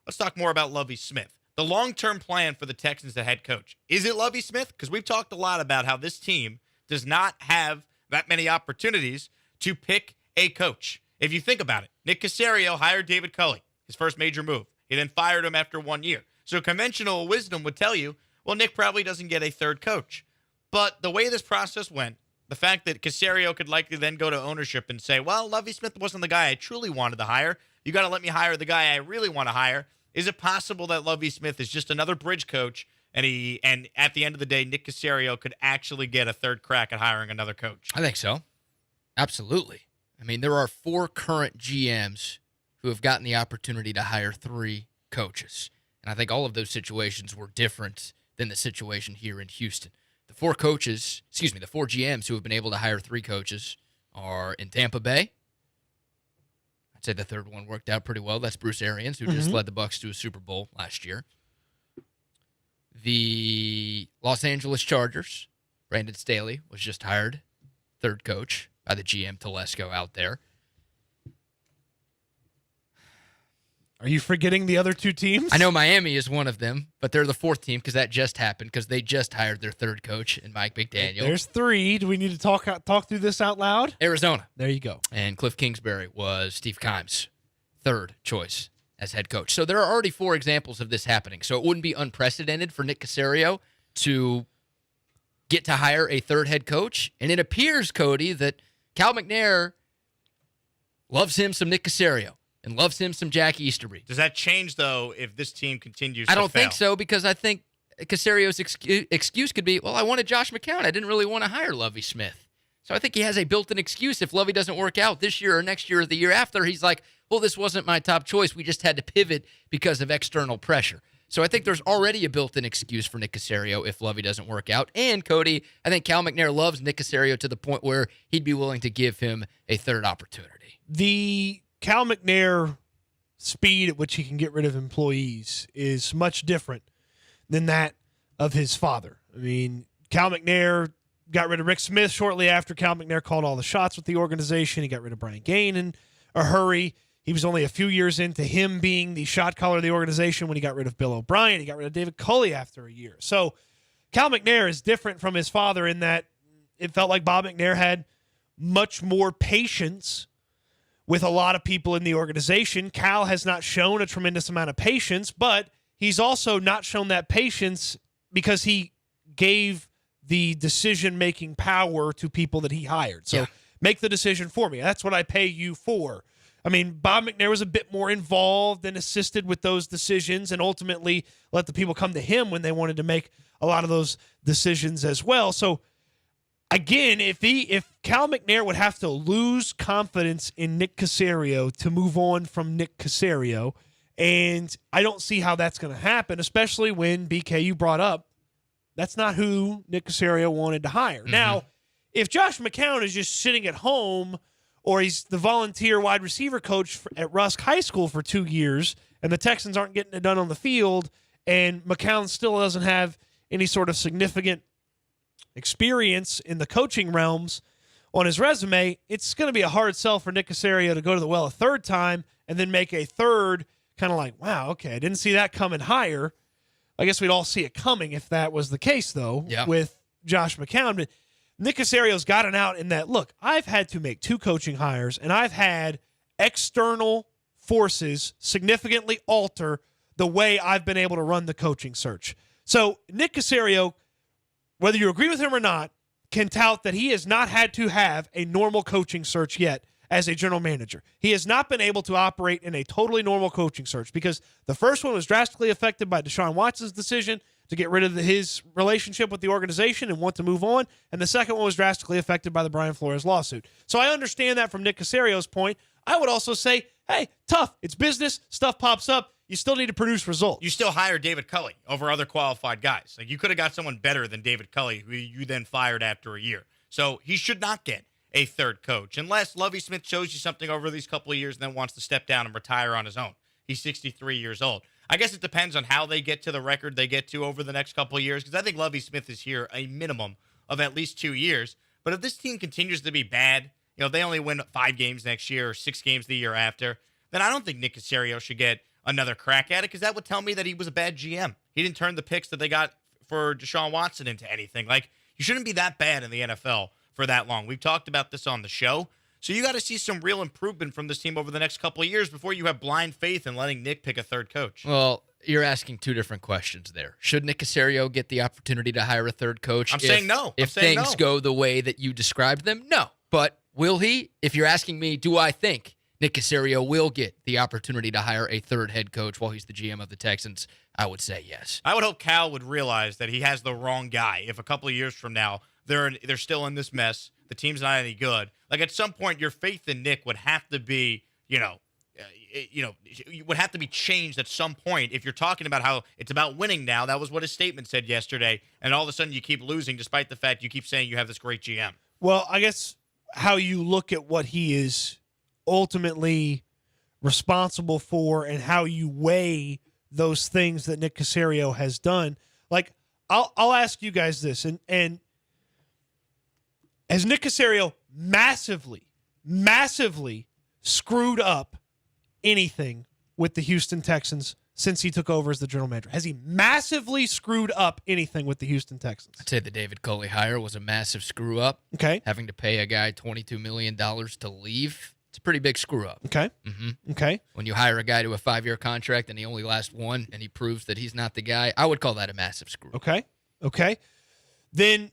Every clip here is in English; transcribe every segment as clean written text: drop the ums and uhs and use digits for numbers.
let's talk more about Lovie Smith. The long-term plan for the Texans, the head coach. Is it Lovie Smith? Because we've talked a lot about how this team does not have that many opportunities to pick a coach. If you think about it, Nick Caserio hired David Culley, his first major move. He then fired him after 1 year. So conventional wisdom would tell you, well, Nick probably doesn't get a third coach. But the way this process went, the fact that Caserio could likely then go to ownership and say, well, Lovie Smith wasn't the guy I truly wanted to hire. You got to let me hire the guy I really want to hire. Is it possible that Lovie Smith is just another bridge coach and at the end of the day, Nick Caserio could actually get a third crack at hiring another coach? I think so. Absolutely. I mean, there are 4 current GMs who have gotten the opportunity to hire 3 coaches. And I think all of those situations were different than the situation here in Houston. The 4 GMs who have been able to hire 3 coaches are in Tampa Bay. I'd say the third one worked out pretty well. That's Bruce Arians, who just led the Bucs to a Super Bowl last year. The Los Angeles Chargers, Brandon Staley was just hired, third coach by the GM Telesco out there. Are you forgetting the other 2 teams? I know Miami is one of them, but they're the 4th team because that just happened because they just hired their third coach in Mike McDaniel. There's 3. Do we need to talk through this out loud? Arizona. There you go. And Cliff Kingsbury was Steve Keim's third choice as head coach. So there are already 4 examples of this happening. So it wouldn't be unprecedented for Nick Caserio to get to hire a third head coach. And it appears, Cody, that Cal McNair loves him some Nick Caserio and loves him some Jack Easterby. Does that change, though, if this team continues to I don't fail? think so, because I think Caserio's excuse could be, well, I wanted Josh McCown. I didn't really want to hire Lovie Smith. So I think he has a built-in excuse. If Lovie doesn't work out this year or next year or the year after, he's like, well, this wasn't my top choice. We just had to pivot because of external pressure. So I think there's already a built-in excuse for Nick Caserio if Lovie doesn't work out. And, Cody, I think Cal McNair loves Nick Caserio to the point where he'd be willing to give him a third opportunity. The Cal McNair speed at which he can get rid of employees is much different than that of his father. I mean, Cal McNair got rid of Rick Smith shortly after Cal McNair called all the shots with the organization. He got rid of Brian Gaine in a hurry. He was only a few years into him being the shot caller of the organization when he got rid of Bill O'Brien. He got rid of David Culley after a year. So Cal McNair is different from his father in that it felt like Bob McNair had much more patience with a lot of people in the organization. Cal has not shown a tremendous amount of patience, but he's also not shown that patience because he gave the decision-making power to people that he hired. So make the decision for me. That's what I pay you for. I mean, Bob McNair was a bit more involved and assisted with those decisions and ultimately let the people come to him when they wanted to make a lot of those decisions as well. So again, if Cal McNair would have to lose confidence in Nick Caserio to move on from Nick Caserio, and I don't see how that's going to happen, especially when, BK, you brought up, that's not who Nick Caserio wanted to hire. Mm-hmm. Now, if Josh McCown is just sitting at home or he's the volunteer wide receiver coach at Rusk High School for 2 years and the Texans aren't getting it done on the field and McCown still doesn't have any sort of significant experience in the coaching realms on his resume, it's going to be a hard sell for Nick Caserio to go to the well a third time and then make a third kind of like, wow, okay, I didn't see that coming higher. I guess we'd all see it coming if that was the case, though, with Josh McCown. But Nick Caserio's gotten out in that, look, I've had to make 2 coaching hires, and I've had external forces significantly alter the way I've been able to run the coaching search. So Nick Caserio, whether you agree with him or not, can tout that he has not had to have a normal coaching search yet as a general manager. He has not been able to operate in a totally normal coaching search because the first one was drastically affected by Deshaun Watson's decision to get rid of his relationship with the organization and want to move on, and the second one was drastically affected by the Brian Flores lawsuit. So I understand that from Nick Caserio's point. I would also say, hey, tough. It's business. Stuff pops up. You still need to produce results. You still hire David Culley over other qualified guys. Like, you could have got someone better than David Culley, who you then fired after a year. So he should not get a third coach unless Lovie Smith shows you something over these couple of years and then wants to step down and retire on his own. He's 63 years old. I guess it depends on how they get to the record they get to over the next couple of years, because I think Lovie Smith is here a minimum of at least 2 years. But if this team continues to be bad, if they only win 5 games next year or 6 games the year after, then I don't think Nick Caserio should get another crack at it, because that would tell me that he was a bad GM. He didn't turn the picks that they got for Deshaun Watson into anything. Like, you shouldn't be that bad in the NFL for that long. We've talked about this on the show. So you got to see some real improvement from this team over the next couple of years before you have blind faith in letting Nick pick a third coach. Well, you're asking two different questions there. Should Nick Caserio get the opportunity to hire a third coach? I'm saying no. If things go the way that you described them, no. But will he? If you're asking me, do I think Nick Caserio will get the opportunity to hire a third head coach while he's the GM of the Texans, I would say yes. I would hope Cal would realize that he has the wrong guy. If a couple of years from now they're still in this mess, the team's not any good. Like, at some point, your faith in Nick would have to be, would have to be changed at some point. If you're talking about how it's about winning now, that was what his statement said yesterday, and all of a sudden you keep losing despite the fact you keep saying you have this great GM. Well, I guess how you look at what he is ultimately responsible for and how you weigh those things that Nick Caserio has done. Like, I'll ask you guys this, and has Nick Caserio massively screwed up anything with the Houston Texans since he took over as the general manager? Has he massively screwed up anything with the Houston Texans? I'd say the David Culley hire was a massive screw up. Okay. Having to pay a guy $22 million to leave, it's a pretty big screw up. Okay. Mm-hmm. Okay. When you hire a guy to a 5-year contract and he only lasts one and he proves that he's not the guy, I would call that a massive screw up. Okay. Then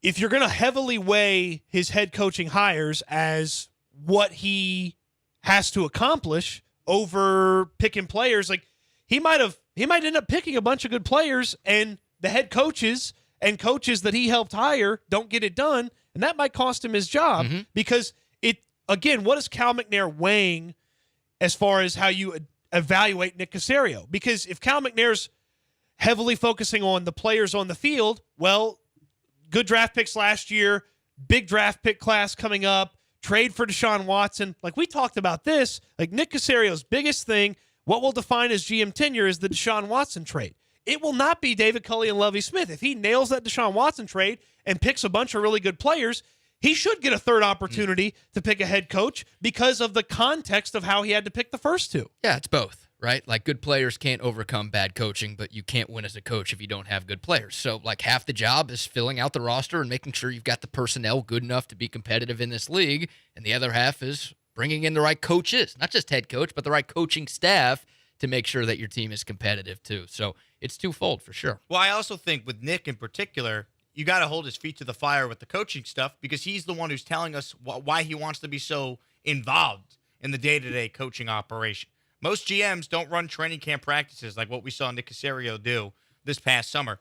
if you're going to heavily weigh his head coaching hires as what he has to accomplish over picking players, like he might end up picking a bunch of good players, and the head coaches and coaches that he helped hire don't get it done, and that might cost him his job. Mm-hmm. Because again, what is Cal McNair weighing as far as how you evaluate Nick Caserio? Because if Cal McNair's heavily focusing on the players on the field, well, good draft picks last year, big draft pick class coming up, trade for Deshaun Watson. Like, we talked about this. Like, Nick Caserio's biggest thing, what will define his GM tenure, is the Deshaun Watson trade. It will not be David Culley and Lovie Smith. If he nails that Deshaun Watson trade and picks a bunch of really good players, he should get a third opportunity to pick a head coach because of the context of how he had to pick the first two. Yeah, it's both, right? Like, good players can't overcome bad coaching, but you can't win as a coach if you don't have good players. So, like, half the job is filling out the roster and making sure you've got the personnel good enough to be competitive in this league, and the other half is bringing in the right coaches, not just head coach, but the right coaching staff to make sure that your team is competitive too. So it's twofold for sure. Well, I also think with Nick in particular, you got to hold his feet to the fire with the coaching stuff, because he's the one who's telling us why he wants to be so involved in the day-to-day coaching operation. Most GMs don't run training camp practices like what we saw Nick Caserio do this past summer.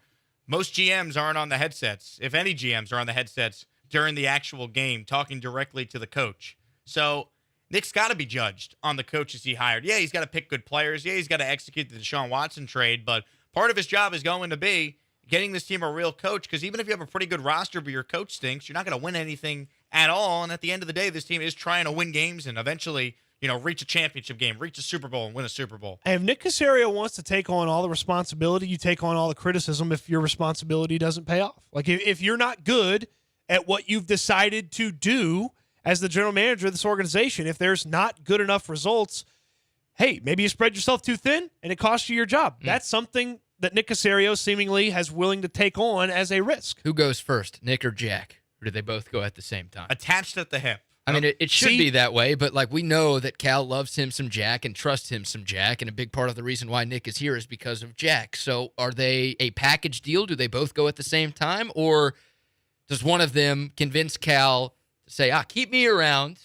Most GMs aren't on the headsets, if any GMs are on the headsets during the actual game, talking directly to the coach. So Nick's got to be judged on the coaches he hired. Yeah, he's got to pick good players. Yeah, he's got to execute the Deshaun Watson trade, but part of his job is going to be getting this team a real coach, because even if you have a pretty good roster but your coach stinks, you're not going to win anything at all. And at the end of the day, this team is trying to win games and eventually, reach a championship game, reach a Super Bowl, and win a Super Bowl. And if Nick Caserio wants to take on all the responsibility, you take on all the criticism if your responsibility doesn't pay off. Like, if you're not good at what you've decided to do as the general manager of this organization, if there's not good enough results, hey, maybe you spread yourself too thin and it costs you your job. That's something that Nick Caserio seemingly has willing to take on as a risk. Who goes first, Nick or Jack? Or do they both go at the same time? Attached at the hip. I mean, it should be that way, but like, we know that Cal loves him some Jack and trusts him some Jack, and a big part of the reason why Nick is here is because of Jack. So are they a package deal? Do they both go at the same time? Or does one of them convince Cal to say, keep me around,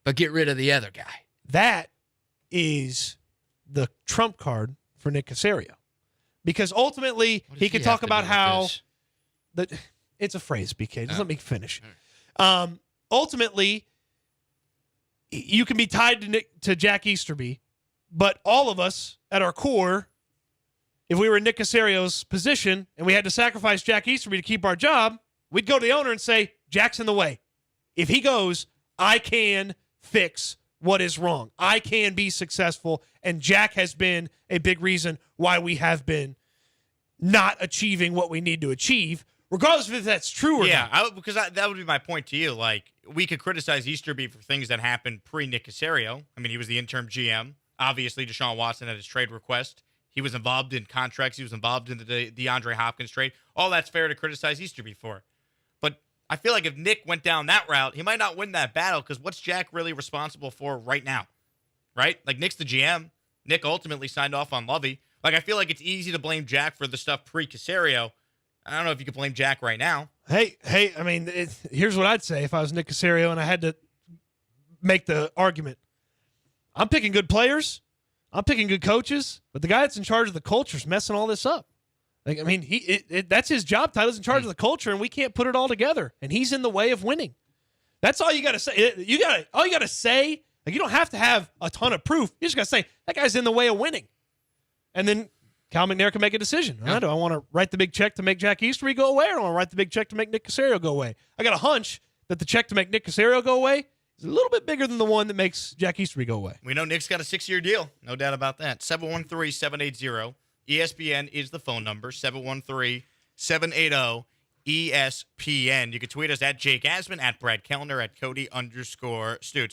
but get rid of the other guy? That is the trump card for Nick Caserio. Because ultimately, he could talk about how it's a phrase, BK. Just let me finish. Ultimately, you can be tied to Jack Easterby, but all of us at our core, if we were in Nick Caserio's position and we had to sacrifice Jack Easterby to keep our job, we'd go to the owner and say, Jack's in the way. If he goes, I can fix what is wrong. I can be successful, and Jack has been a big reason why we have been not achieving what we need to achieve, regardless of if that's true or not. Yeah, because that would be my point to you. Like, we could criticize Easterby for things that happened pre-Nick Caserio. I mean, he was the interim GM. Obviously, Deshaun Watson had his trade request. He was involved in contracts. He was involved in the DeAndre Hopkins trade. All that's fair to criticize Easterby for. But I feel like if Nick went down that route, he might not win that battle because what's Jack really responsible for right now? Right? Like, Nick's the GM. Nick ultimately signed off on Lovie. Like, I feel like it's easy to blame Jack for the stuff pre-Caserio. I don't know if you could blame Jack right now. Hey, I mean, here's what I'd say if I was Nick Caserio and I had to make the argument. I'm picking good players. I'm picking good coaches. But the guy that's in charge of the culture is messing all this up. Like, I mean, that's his job title. He's in charge of the culture, and we can't put it all together. And he's in the way of winning. That's all you got to say. All you got to say, like, you don't have to have a ton of proof. You just got to say, that guy's in the way of winning. And then Cal McNair can make a decision. Yeah. Do I want to write the big check to make Jack Easterby go away, or do I want to write the big check to make Nick Caserio go away? I got a hunch that the check to make Nick Caserio go away is a little bit bigger than the one that makes Jack Easterby go away. We know Nick's got a 6-year deal. No doubt about that. 713-780. ESPN is the phone number. 713-780-ESPN. You can tweet us at Jake Asman, at Brad Kellner, at Cody_Stoots.